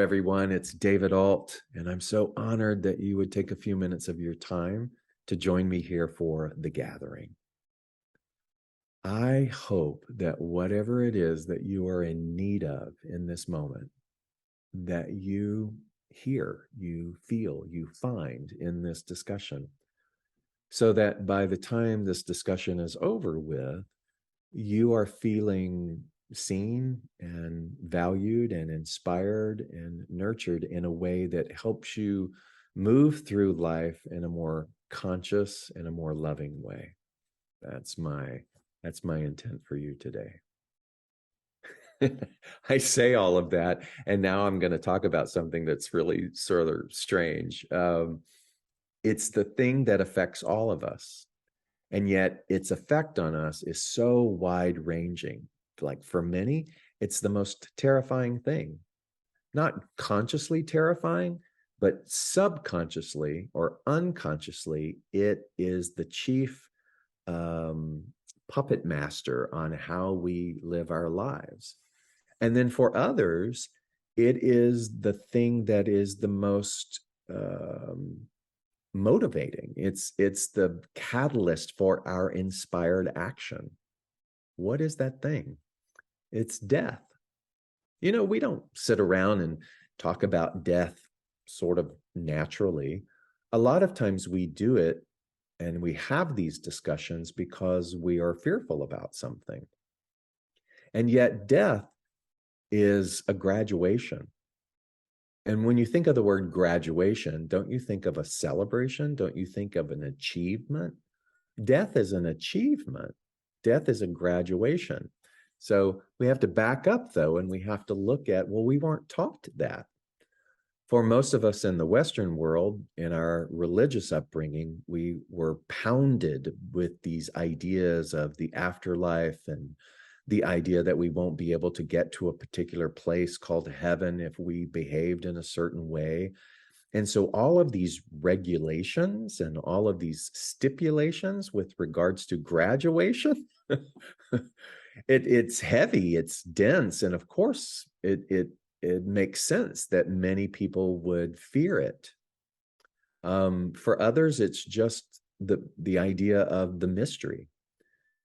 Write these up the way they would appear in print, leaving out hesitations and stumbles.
everyone. It's David Ault, and I'm so honored that you would take a few minutes of your time to join me here for the gathering. I hope that whatever it is that you are in need of in this moment, that you hear, you feel, you find in this discussion, so that by the time this discussion is over with, you are feeling seen and valued and inspired and nurtured in a way that helps you move through life in a more conscious and a more loving way. That's my intent for you today. I say all of that, and now I'm going to talk about something that's really sort of strange. It's the thing that affects all of us. And yet its effect on us is so wide ranging. Like for many, it's the most terrifying thing. Not consciously terrifying, but subconsciously or unconsciously, it is the chief puppet master on how we live our lives. And then for others, it is the thing that is the most motivating. It's the catalyst for our inspired action. What is that thing? It's death. You know, we don't sit around and talk about death sort of naturally. A lot of times we do it and we have these discussions because we are fearful about something. And yet death is a graduation. And when you think of the word graduation, don't you think of a celebration? Don't you think of an achievement? Death is an achievement. Death is a graduation. So we have to back up, though, and we have to look at, well, we weren't taught that. For most of us in the Western world, in our religious upbringing, we were pounded with these ideas of the afterlife and the idea that we won't be able to get to a particular place called heaven if we behaved in a certain way. And so all of these regulations and all of these stipulations with regards to graduation, it's heavy, it's dense, and of course it makes sense that many people would fear it. For others, it's just the idea of the mystery.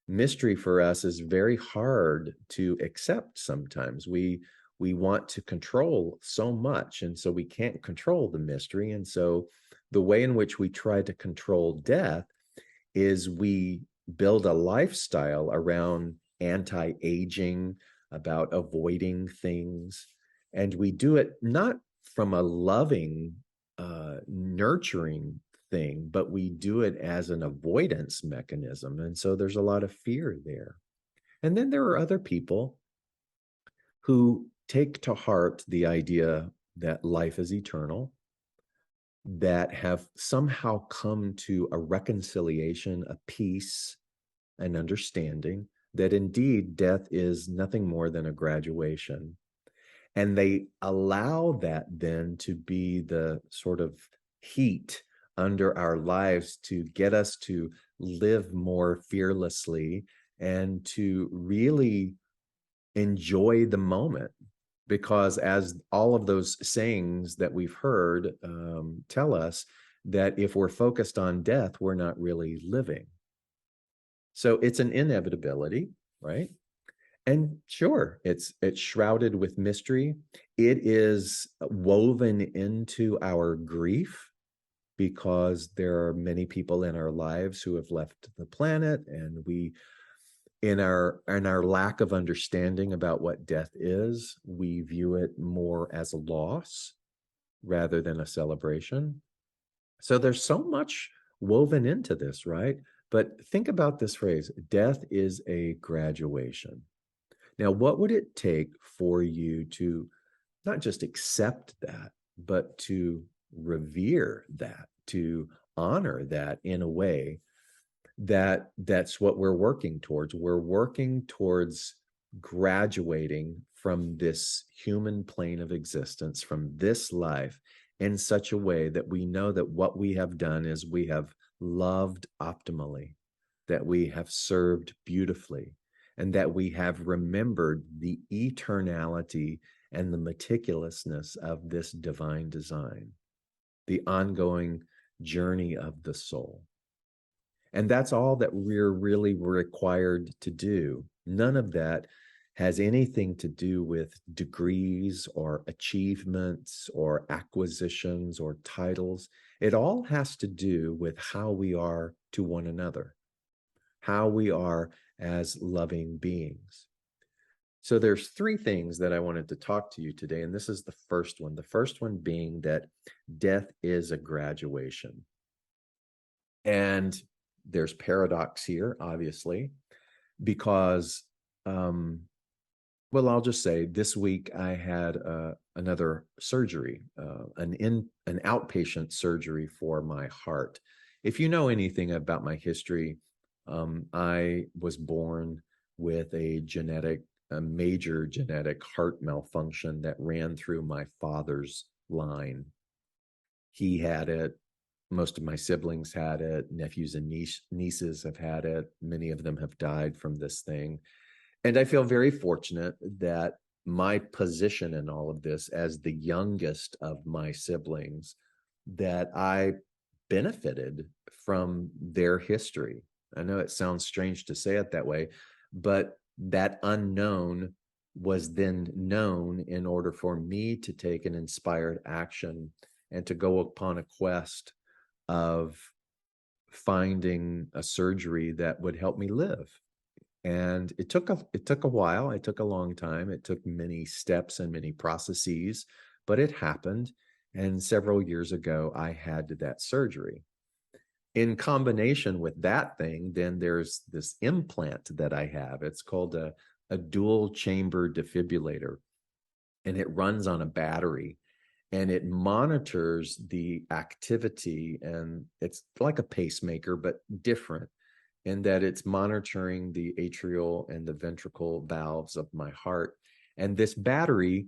Mystery for us is very hard to accept sometimes. We want to control so much, and so we can't control the mystery. And so the way in which we try to control death is we build a lifestyle around anti-aging, about avoiding things. And we do it not from a loving, nurturing thing, but we do it as an avoidance mechanism. And so there's a lot of fear there. And then there are other people who take to heart the idea that life is eternal, that have somehow come to a reconciliation, a peace, an understanding that indeed death is nothing more than a graduation. And they allow that then to be the sort of heat under our lives to get us to live more fearlessly and to really enjoy the moment. Because as all of those sayings that we've heard tell us, that if we're focused on death, we're not really living. So it's an inevitability, right? And sure, it's shrouded with mystery. It is woven into our grief because there are many people in our lives who have left the planet, and we, in our lack of understanding about what death is, we view it more as a loss rather than a celebration. So there's so much woven into this, right? But think about this phrase: death is a graduation. Now, what would it take for you to not just accept that, but to revere that, to honor that in a way that's what we're working towards? We're working towards graduating from this human plane of existence, from this life, in such a way that we know that what we have done is we have loved optimally, that we have served beautifully, and that we have remembered the eternality and the meticulousness of this divine design, the ongoing journey of the soul. And that's all that we're really required to do. None of that has anything to do with degrees or achievements or acquisitions or titles. It all has to do with how we are to one another, how we are as loving beings. So there's three things that I wanted to talk to you today, and this is the first one. The first one being that death is a graduation. And there's paradox here, obviously, because, well, I'll just say this week I had another surgery, an outpatient surgery for my heart. If you know anything about my history, I was born with a major genetic heart malfunction that ran through my father's line. He had it. Most of my siblings had it. Nephews and nieces have had it. Many of them have died from this thing. And I feel very fortunate that my position in all of this as the youngest of my siblings, that I benefited from their history. I know it sounds strange to say it that way, but that unknown was then known in order for me to take an inspired action and to go upon a quest of finding a surgery that would help me live. And it took a while. It took a long time. It took many steps and many processes, but it happened. And several years ago, I had that surgery. In combination with that thing, then there's this implant that I have. It's called a dual chamber defibrillator, and it runs on a battery. And it monitors the activity, and it's like a pacemaker, but different in that it's monitoring the atrial and the ventricle valves of my heart. And this battery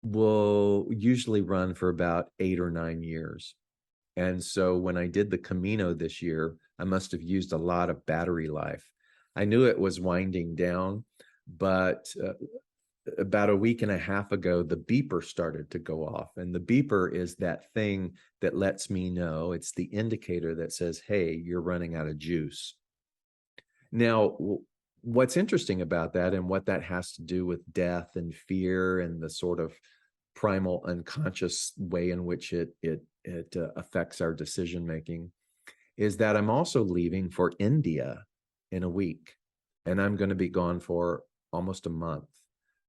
will usually run for about 8 or 9 years. And so when I did the Camino this year, I must have used a lot of battery life. I knew it was winding down, but about a week and a half ago, the beeper started to go off. And the beeper is that thing that lets me know, it's the indicator that says, hey, you're running out of juice. Now, what's interesting about that and what that has to do with death and fear and the sort of primal unconscious way in which it affects our decision making is that I'm also leaving for India in a week, and I'm going to be gone for almost a month.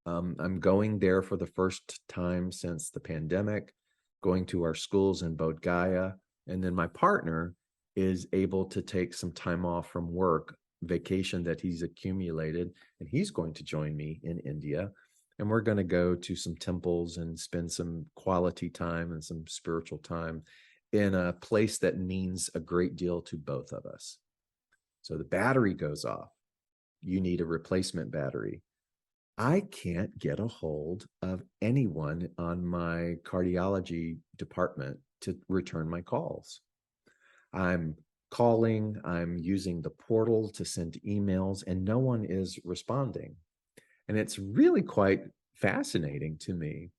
I'm going there for the first time since the pandemic, going to our schools in Bodh Gaya, and then my partner is able to take some time off from work, vacation that he's accumulated, and he's going to join me in India. And we're going to go to some temples and spend some quality time and some spiritual time in a place that means a great deal to both of us. So the battery goes off. You need a replacement battery. I can't get a hold of anyone on my cardiology department to return my calls. I'm calling, I'm using the portal to send emails, and no one is responding. And it's really quite fascinating to me.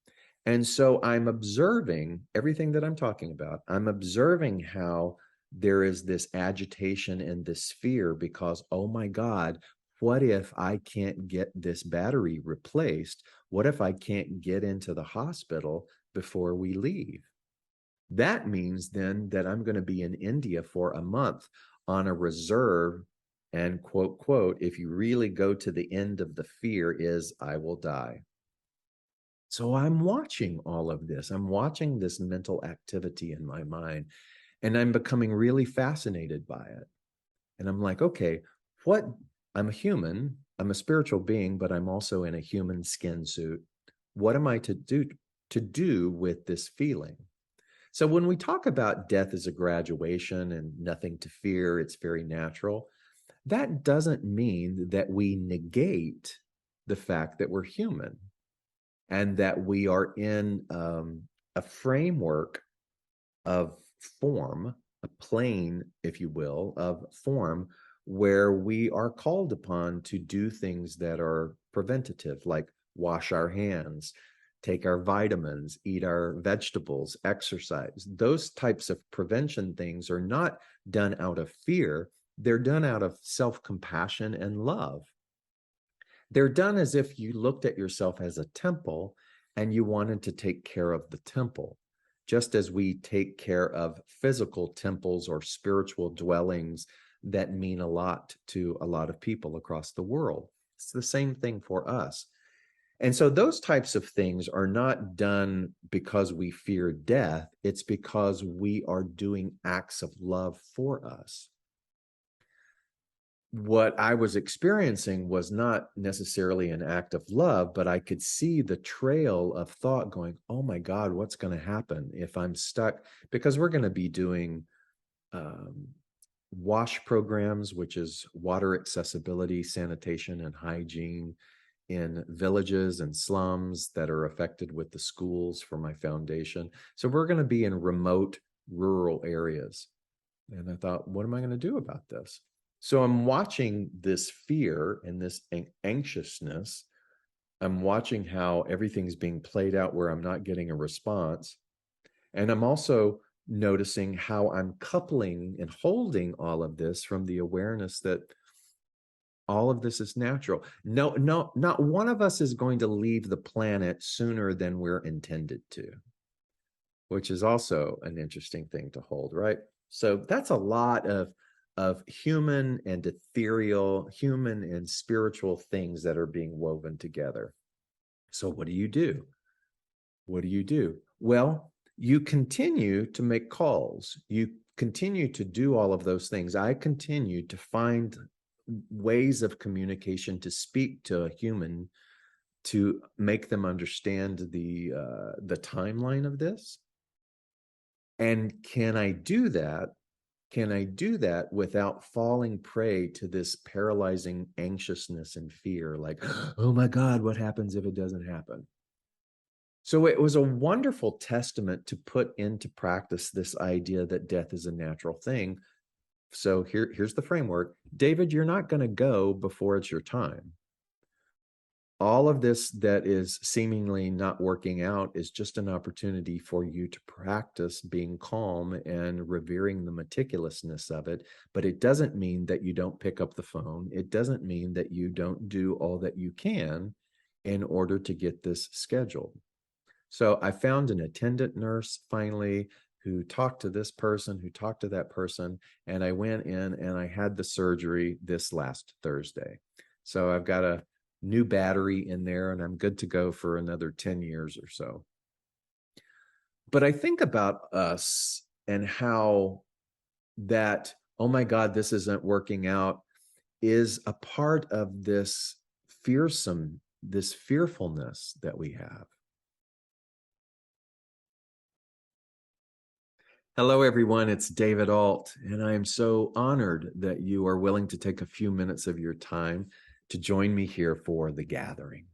And so I'm observing everything that I'm talking about. I'm observing how there is this agitation and this fear because, oh my God, what if I can't get this battery replaced? What if I can't get into the hospital before we leave? That means then that I'm going to be in India for a month on a reserve, and quote, quote, if you really go to the end of the fear is I will die. So I'm watching all of this. I'm watching this mental activity in my mind, and I'm becoming really fascinated by it. And I'm like, okay, I'm a human, I'm a spiritual being, but I'm also in a human skin suit. What am I to do with this feeling? So when we talk about death as a graduation and nothing to fear, it's very natural, that doesn't mean that we negate the fact that we're human and that we are in a framework of form, a plane, if you will, of form where we are called upon to do things that are preventative, like wash our hands, take our vitamins, eat our vegetables, exercise. Those types of prevention things are not done out of fear. They're done out of self-compassion and love. They're done as if you looked at yourself as a temple and you wanted to take care of the temple, just as we take care of physical temples or spiritual dwellings that mean a lot to a lot of people across the world. It's the same thing for us. And so those types of things are not done because we fear death. It's because we are doing acts of love for us. What I was experiencing was not necessarily an act of love, but I could see the trail of thought going, oh my God, what's going to happen if I'm stuck? Because we're going to be doing WASH programs, which is water accessibility, sanitation, and hygiene in villages and slums that are affected with the schools for my foundation. So we're going to be in remote rural areas. And I thought, what am I going to do about this? So I'm watching this fear and this anxiousness. I'm watching how everything's being played out where I'm not getting a response. And I'm also noticing how I'm coupling and holding all of this from the awareness that all of this is natural. No, not one of us is going to leave the planet sooner than we're intended to, which is also an interesting thing to hold, right? So that's a lot of human and ethereal, human and spiritual things that are being woven together. So what do you do? What do you do? Well, you continue to make calls. You continue to do all of those things. I continue to find ways of communication to speak to a human to make them understand the timeline of this. And can I do that? Can I do that without falling prey to this paralyzing anxiousness and fear? Like, oh my God, what happens if it doesn't happen? So it was a wonderful testament to put into practice this idea that death is a natural thing. So here's the framework. David, you're not going to go before it's your time. All of this that is seemingly not working out is just an opportunity for you to practice being calm and revering the meticulousness of it. But it doesn't mean that you don't pick up the phone. It doesn't mean that you don't do all that you can in order to get this scheduled. So I found an attendant nurse finally who talked to this person, who talked to that person, and I went in and I had the surgery this last Thursday. So I've got a new battery in there and I'm good to go for another 10 years or so. But I think about us and how that, oh my God, this isn't working out, is a part of this fearfulness that we have. Hello, everyone. It's David Ault, and I am so honored that you are willing to take a few minutes of your time to join me here for the gathering.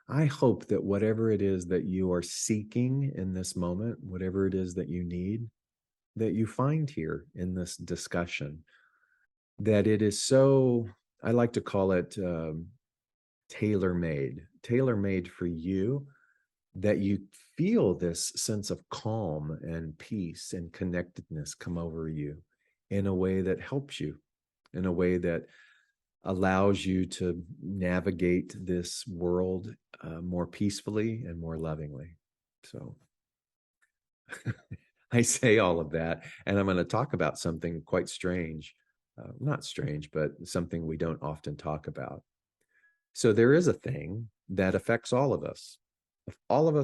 I hope that whatever it is that you are seeking in this moment, whatever it is that you need, that you find here in this discussion, that it is so, I like to call it tailor-made for you, that you feel this sense of calm and peace and connectedness come over you in a way that helps you, in a way that allows you to navigate this world more peacefully and more lovingly. So I say all of that, and I'm going to talk about something quite strange. Not strange, but something we don't often talk about. So there is a thing that affects all of us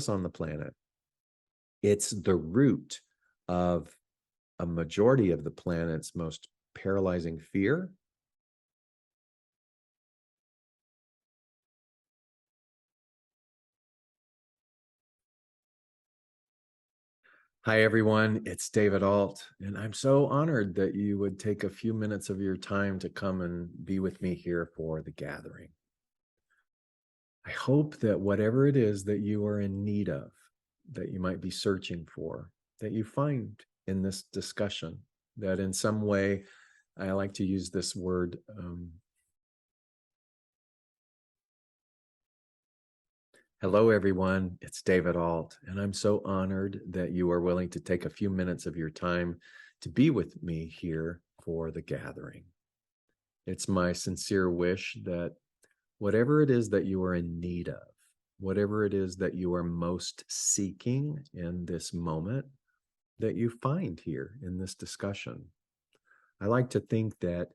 on the planet. It's the root of a majority of the planet's most paralyzing fear. Hi, everyone. It's David Ault, and I'm so honored that you would take a few minutes of your time to come and be with me here for the gathering. I hope that whatever it is that you are in need of, that you might be searching for, that you find in this discussion, that in some way, I like to use this word, Hello, everyone. It's David Ault, and I'm so honored that you are willing to take a few minutes of your time to be with me here for the gathering. It's my sincere wish that whatever it is that you are in need of, whatever it is that you are most seeking in this moment, that you find here in this discussion. I like to think that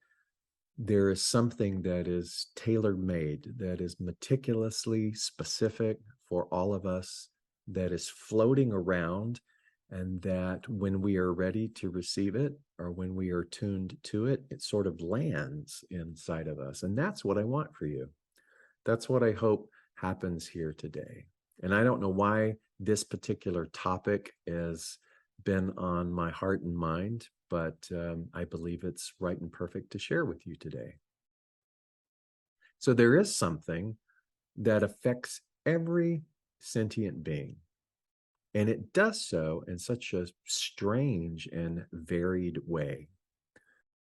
there is something that is tailor-made, that is meticulously specific for all of us, that is floating around, and that when we are ready to receive it, or when we are tuned to it, it sort of lands inside of us. And that's what I want for you. That's what I hope happens here today. And I don't know why this particular topic has been on my heart and mind, but I believe it's right and perfect to share with you today. So there is something that affects every sentient being, and it does so in such a strange and varied way.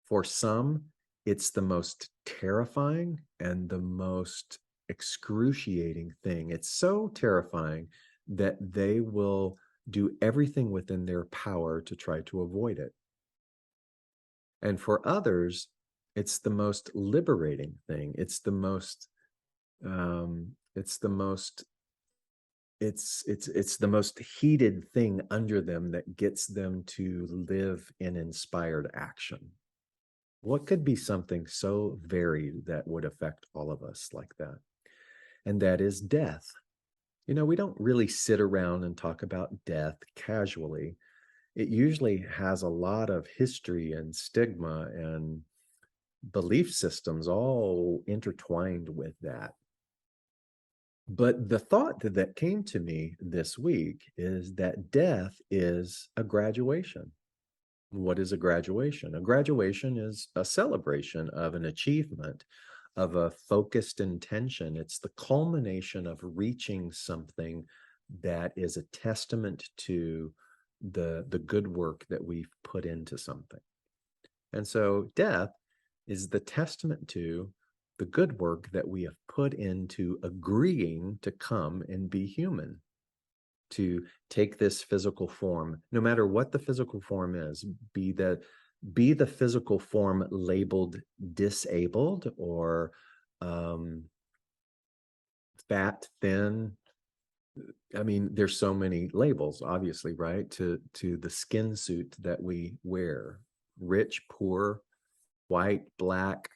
For some, it's the most terrifying and the most excruciating thing. It's so terrifying that they will do everything within their power to try to avoid it. And for others, it's the most liberating thing. It's the most heated thing under them that gets them to live in inspired action. What could be something so varied that would affect all of us like that? And that is death. You know, we don't really sit around and talk about death casually. It usually has a lot of history and stigma and belief systems all intertwined with that. But the thought that came to me this week is that death is a graduation. What is a graduation? A graduation is a celebration of an achievement, of a focused intention. It's the culmination of reaching something that is a testament to the good work that we've put into something. And so death is the testament to the good work that we have put into agreeing to come and be human, to take this physical form, no matter what the physical form is, be the physical form labeled disabled or fat, thin. I mean, there's so many labels, obviously, right? To the skin suit that we wear: rich, poor, white, black,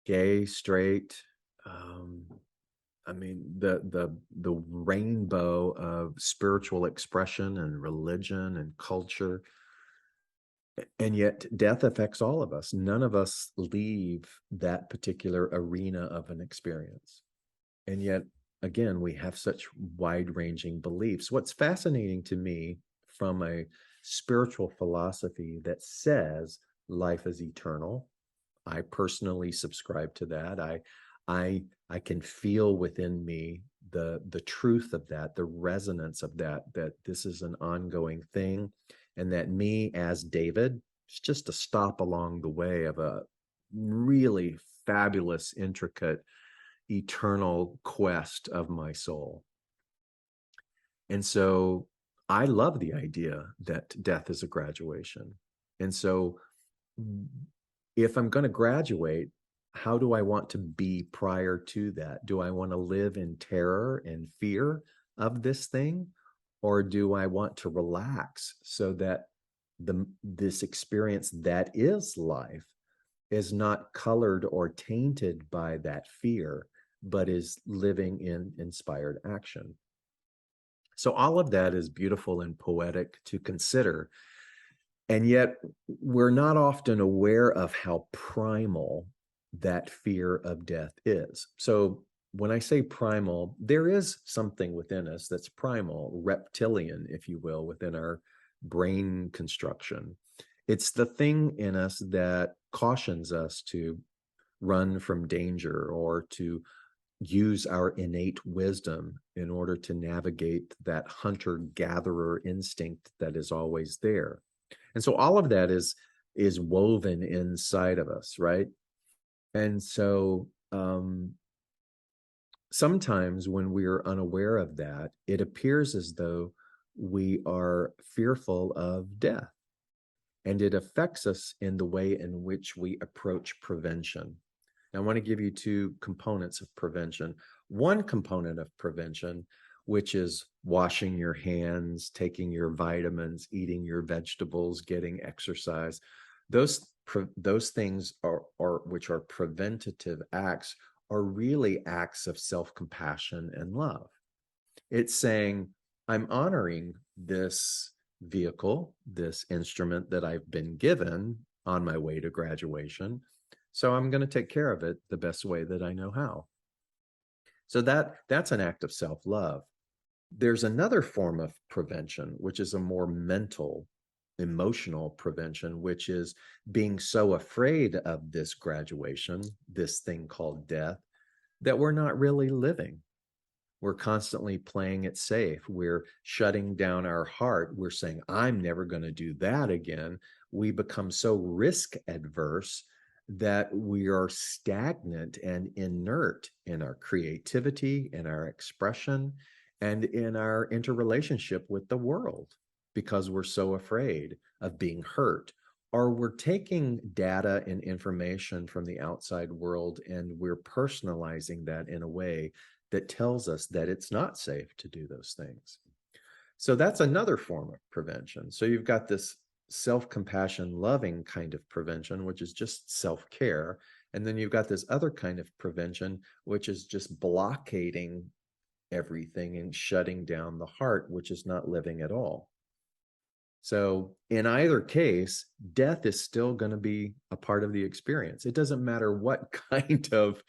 gay, straight. I mean, the rainbow of spiritual expression and religion and culture. And yet death affects all of us. None of us leave that particular arena of an experience. And yet, again, we have such wide-ranging beliefs. What's fascinating to me from a spiritual philosophy that says life is eternal, I personally subscribe to that. I can feel within me the truth of that, the resonance of that this is an ongoing thing, and that me as David is just a stop along the way of a really fabulous, intricate, eternal quest of my soul. And so I love the idea that death is a graduation. And so if I'm going to graduate, how do I want to be prior to that? Do I want to live in terror and fear of this thing? Or do I want to relax so that this experience that is life is not colored or tainted by that fear, but is living in inspired action? So all of that is beautiful and poetic to consider. And yet we're not often aware of how primal that fear of death is. So when I say primal, there is something within us that's primal, reptilian, if you will, within our brain construction. It's the thing in us that cautions us to run from danger or to use our innate wisdom in order to navigate that hunter-gatherer instinct that is always there. And so all of that is woven inside of us, right? And so sometimes when we're unaware of that, it appears as though we are fearful of death, and it affects us in the way in which we approach prevention. Now, I want to give you two components of prevention. One component of prevention, which is washing your hands, taking your vitamins, eating your vegetables, getting exercise. Those things are which are preventative acts, are really acts of self-compassion and love. It's saying, I'm honoring this vehicle, this instrument that I've been given on my way to graduation. So I'm going to take care of it the best way that I know how. So that's an act of self-love. There's another form of prevention, which is a more mental, emotional prevention, which is being so afraid of this graduation, this thing called death, that we're not really living. We're constantly playing it safe. We're shutting down our heart. We're saying, I'm never going to do that again. We become so risk adverse that we are stagnant and inert in our creativity, in our expression, and in our interrelationship with the world, because we're so afraid of being hurt. Or we're taking data and information from the outside world and we're personalizing that in a way that tells us that it's not safe to do those things. So that's another form of prevention. So you've got this self-compassion, loving kind of prevention, which is just self-care. And then you've got this other kind of prevention, which is just blockading everything and shutting down the heart, which is not living at all. So in either case, death is still going to be a part of the experience. It doesn't matter what kind of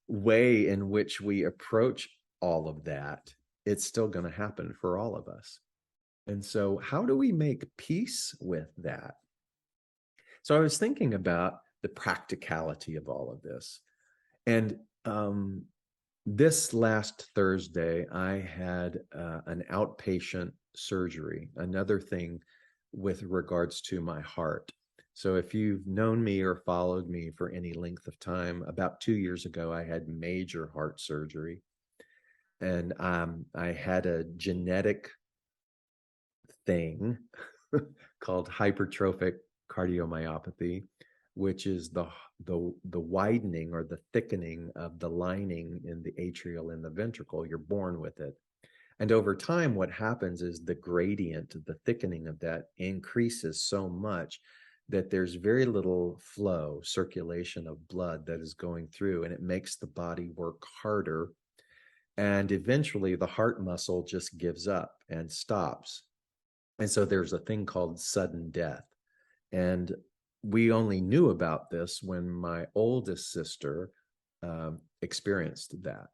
way in which we approach all of that, it's still going to happen for all of us. And so how do we make peace with that? So I was thinking about the practicality of all of this. And this last Thursday, I had an outpatient surgery, another thing with regards to my heart. So if you've known me or followed me for any length of time, about 2 years ago, I had major heart surgery. And I had a genetic thing called hypertrophic cardiomyopathy, which is the widening or the thickening of the lining in the atrial and the ventricle. You're born with it. And over time, what happens is the gradient, the thickening of that increases so much that there's very little flow, circulation of blood that is going through, and it makes the body work harder. And eventually the heart muscle just gives up and stops. And so there's a thing called sudden death. And we only knew about this when my oldest sister experienced that.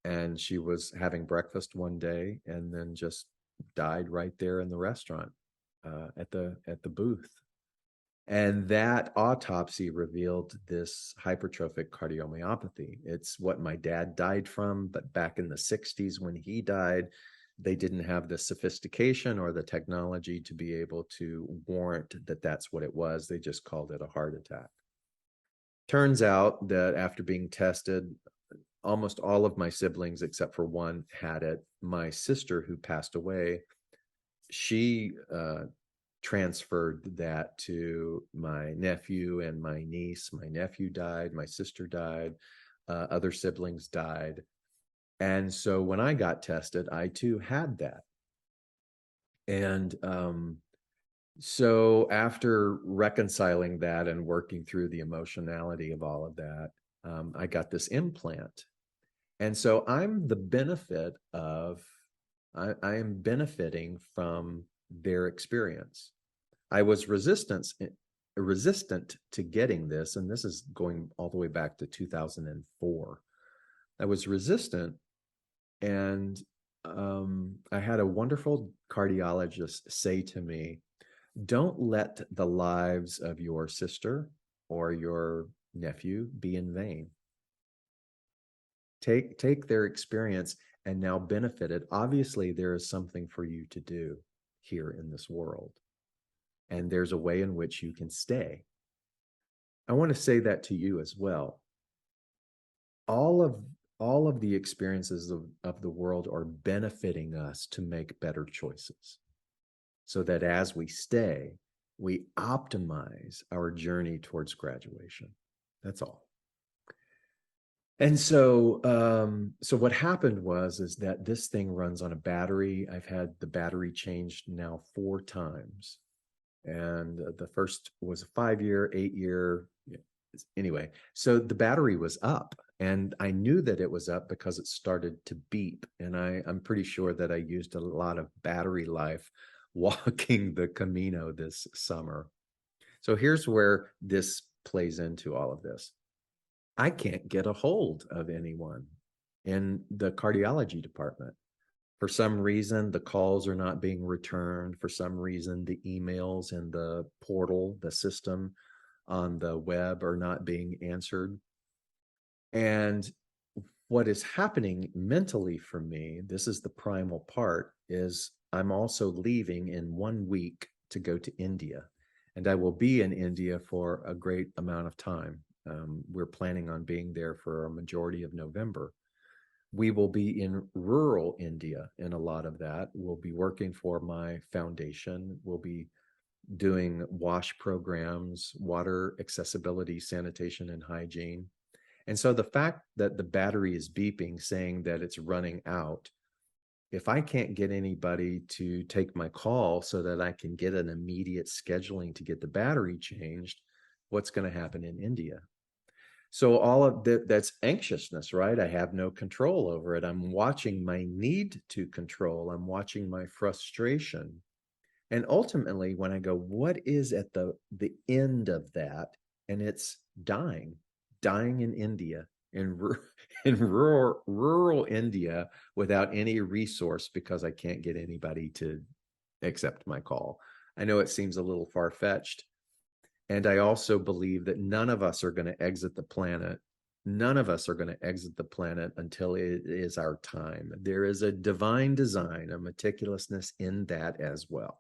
And she was having breakfast one day and then just died right there in the restaurant at the booth. And that autopsy revealed this hypertrophic cardiomyopathy. It's what my dad died from, but back in the 60s when he died, they didn't have the sophistication or the technology to be able to warrant that that's what it was. They just called it a heart attack. Turns out that after being tested, almost all of my siblings, except for one, had it. My sister, who passed away, she transferred that to my nephew and my niece. My nephew died, my sister died, other siblings died. And so when I got tested, I too had that. And so after reconciling that and working through the emotionality of all of that, I got this implant. And so I'm the benefit of, I am benefiting from their experience. I was resistant to getting this, and this is going all the way back to 2004. I was resistant, and I had a wonderful cardiologist say to me, don't let the lives of your sister or your nephew be in vain. Take their experience and now benefit it. Obviously, there is something for you to do here in this world. And there's a way in which you can stay. I want to say that to you as well. All of all of the experiences of the world are benefiting us to make better choices, so that as we stay, we optimize our journey towards graduation. That's all. And so what happened is that this thing runs on a battery. I've had the battery changed now 4 times. And the first was a 5-year, 8-year. Anyway, so the battery was up, and I knew that it was up because it started to beep. And I'm pretty sure that I used a lot of battery life walking the Camino this summer. So here's where this plays into all of this. I can't get a hold of anyone in the cardiology department. For some reason, the calls are not being returned. For some reason, the emails in the portal, the system on the web, are not being answered. And what is happening mentally for me, this is the primal part, is I'm also leaving in 1 week to go to India. And I will be in India for a great amount of time. We're planning on being there for a majority of November. We will be in rural India in a lot of that. We'll be working for my foundation. We'll be doing WASH programs, water accessibility, sanitation, and hygiene. And so the fact that the battery is beeping, saying that it's running out, if I can't get anybody to take my call so that I can get an immediate scheduling to get the battery changed, what's going to happen in India? So all of that's anxiousness, right? I have no control over it. I'm watching my need to control. I'm watching my frustration. And ultimately, when I go, what is at the end of that? And it's dying in India, in rural India, without any resource, because I can't get anybody to accept my call. I know it seems a little far-fetched. And I also believe that none of us are going to exit the planet. None of us are going to exit the planet until it is our time. There is a divine design, a meticulousness in that as well.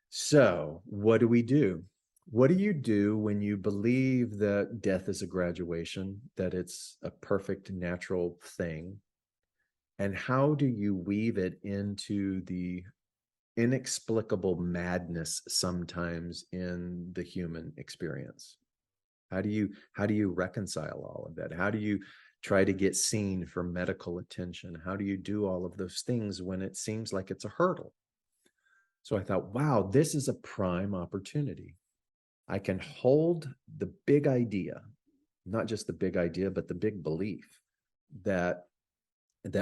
So what do we do? What do you do when you believe that death is a graduation, that it's a perfect natural thing? And how do you weave it into the inexplicable madness sometimes in the human experience? How do you reconcile all of that? How do you try to get seen for medical attention? How do you do all of those things when it seems like it's a hurdle? So I thought, wow, this is a prime opportunity. I can hold the big idea, not just the big idea, but the big belief that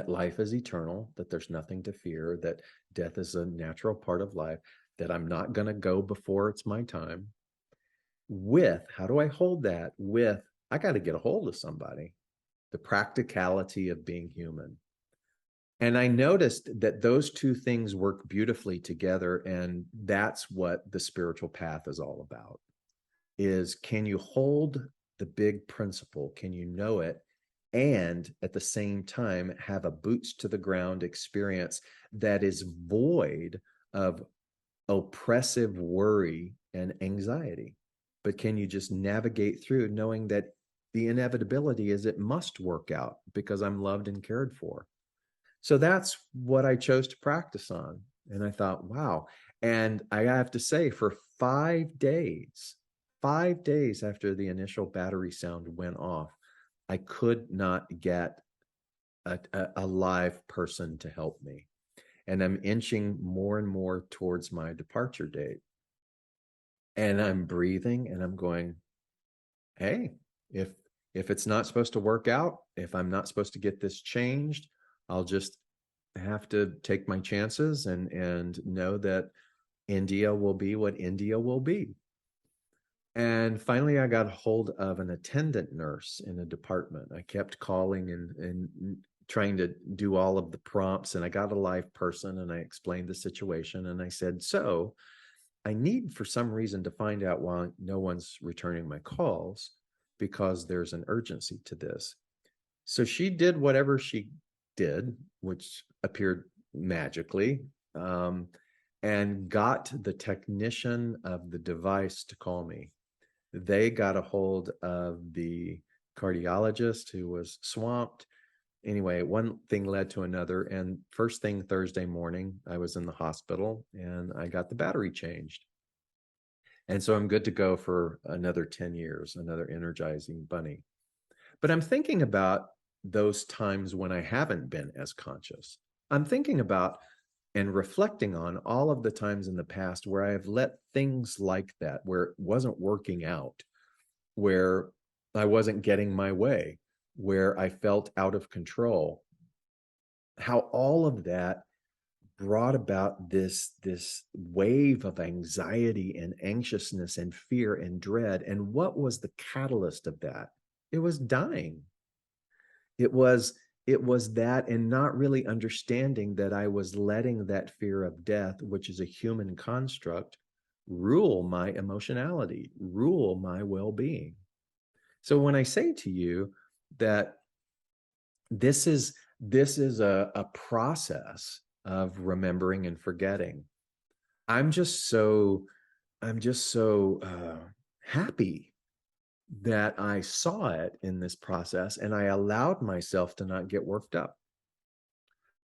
life is eternal, that there's nothing to fear, that death is a natural part of life, that I'm not going to go before it's my time. How do I hold that with, I got to get a hold of somebody, the practicality of being human. And I noticed that those two things work beautifully together. And that's what the spiritual path is all about, is can you hold the big principle? Can you know it? And at the same time, have a boots to the ground experience that is void of oppressive worry and anxiety. But can you just navigate through knowing that the inevitability is it must work out because I'm loved and cared for? So that's what I chose to practice on. And I thought, wow. And I have to say, for 5 days after the initial battery sound went off, I could not get a live person to help me. And I'm inching more and more towards my departure date. And I'm breathing and I'm going, hey, if it's not supposed to work out, if I'm not supposed to get this changed, I'll just have to take my chances and know that India will be what India will be. And finally, I got hold of an attendant nurse in a department. I kept calling and trying to do all of the prompts, and I got a live person and I explained the situation. And I said, so I need for some reason to find out why no one's returning my calls, because there's an urgency to this. So she did whatever she did, which appeared magically, and got the technician of the device to call me. They got a hold of the cardiologist who was swamped. anyway, one thing led to another. And first thing Thursday morning, I was in the hospital and I got the battery changed. And so I'm good to go for another 10 years, another energizing bunny. But I'm thinking about those times when I haven't been as conscious. I'm thinking about and reflecting on all of the times in the past where I have let things like that, where it wasn't working out, where I wasn't getting my way, where I felt out of control, how all of that brought about this wave of anxiety and anxiousness and fear and dread. And what was the catalyst of that? It was dying. It was that, and not really understanding that I was letting that fear of death, which is a human construct, rule my emotionality, rule my well-being. So when I say to you that this is a process of remembering and forgetting, I'm just so happy that I saw it in this process and I allowed myself to not get worked up.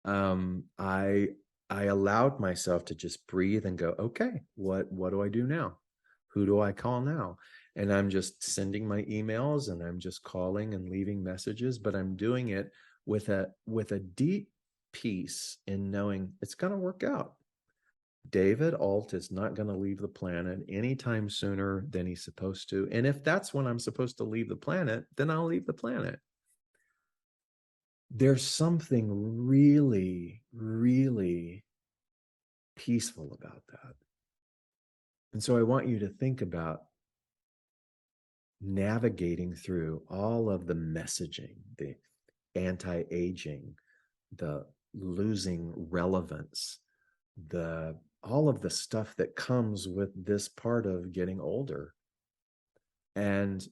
I allowed myself to just breathe and go, okay, what do I do now? Who do I call now? And I'm just sending my emails and I'm just calling and leaving messages, but I'm doing it with a deep peace in knowing it's going to work out. David Ault is not going to leave the planet anytime sooner than he's supposed to. And if that's when I'm supposed to leave the planet, then I'll leave the planet. There's something really, really peaceful about that. And so I want you to think about navigating through all of the messaging, the anti-aging, the losing relevance, all of the stuff that comes with this part of getting older. And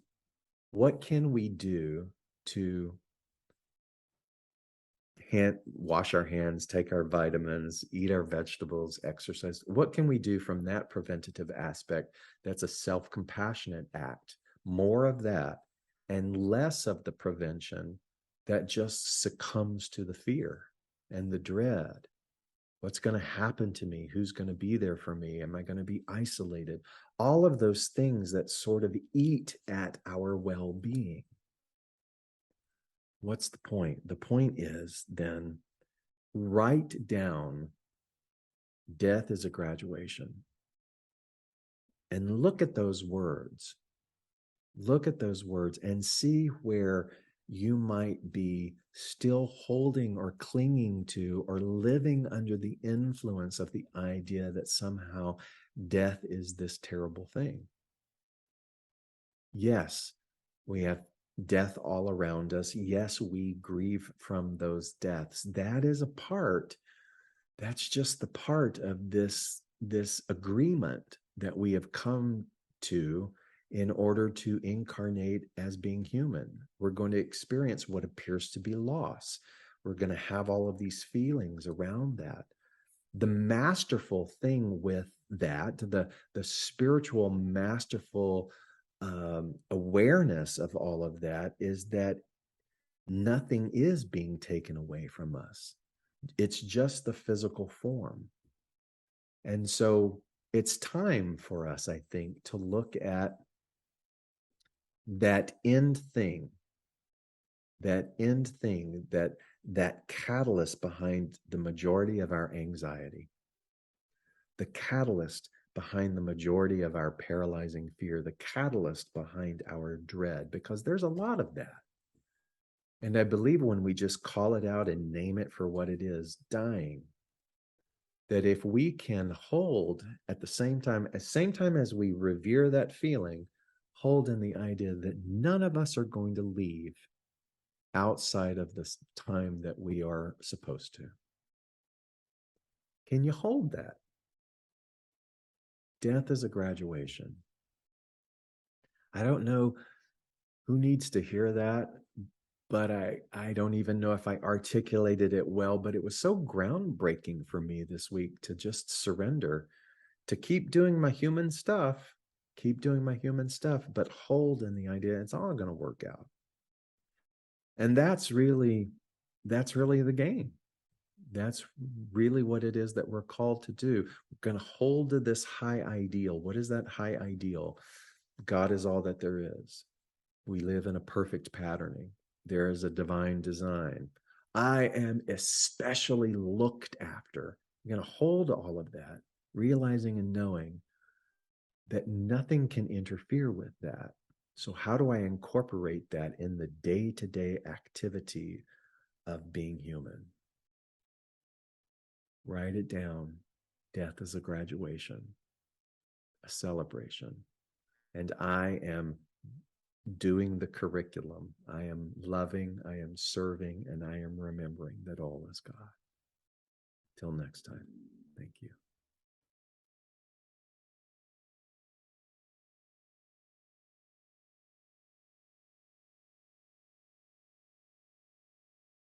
what can we do to wash our hands, take our vitamins, eat our vegetables, exercise? What can we do from that preventative aspect that's a self-compassionate act? More of that and less of the prevention that just succumbs to the fear and the dread. What's going to happen to me? Who's going to be there for me? Am I going to be isolated? All of those things that sort of eat at our well-being. What's the point? The point is then write down death is a graduation and look at those words. Look at those words and see where you might be still holding or clinging to or living under the influence of the idea that somehow death is this terrible thing. Yes, we have death all around us. Yes, we grieve from those deaths. That is a part. That's just the part of this agreement that we have come to in order to incarnate as being human. We're going to experience what appears to be loss. We're going to have all of these feelings around that. The masterful thing with that, the spiritual masterful awareness of all of that, is that nothing is being taken away from us. It's just the physical form. And so it's time for us, I think, to look at that end thing, that catalyst behind the majority of our anxiety, the catalyst behind the majority of our paralyzing fear, the catalyst behind our dread, because there's a lot of that. And I believe when we just call it out and name it for what it is, dying, that if we can hold at the same time as we revere that feeling, hold in the idea that none of us are going to leave outside of this time that we are supposed to. Can you hold that? Death is a graduation. I don't know who needs to hear that, but I don't even know if I articulated it well, but it was so groundbreaking for me this week to just surrender, to keep doing my human stuff, but hold in the idea it's all going to work out. And that's really that's really the game. That's really what it is that we're called to do. We're going to hold to this high ideal. What is that high ideal? God is all that there is. We live in a perfect patterning. There is a divine design. I am especially looked after. I'm going to hold all of that, realizing and knowing that nothing can interfere with that. So, how do I incorporate that in the day to day activity of being human? Write it down. Death is a graduation, a celebration. And I am doing the curriculum. I am loving, I am serving, and I am remembering that all is God. Till next time, thank you.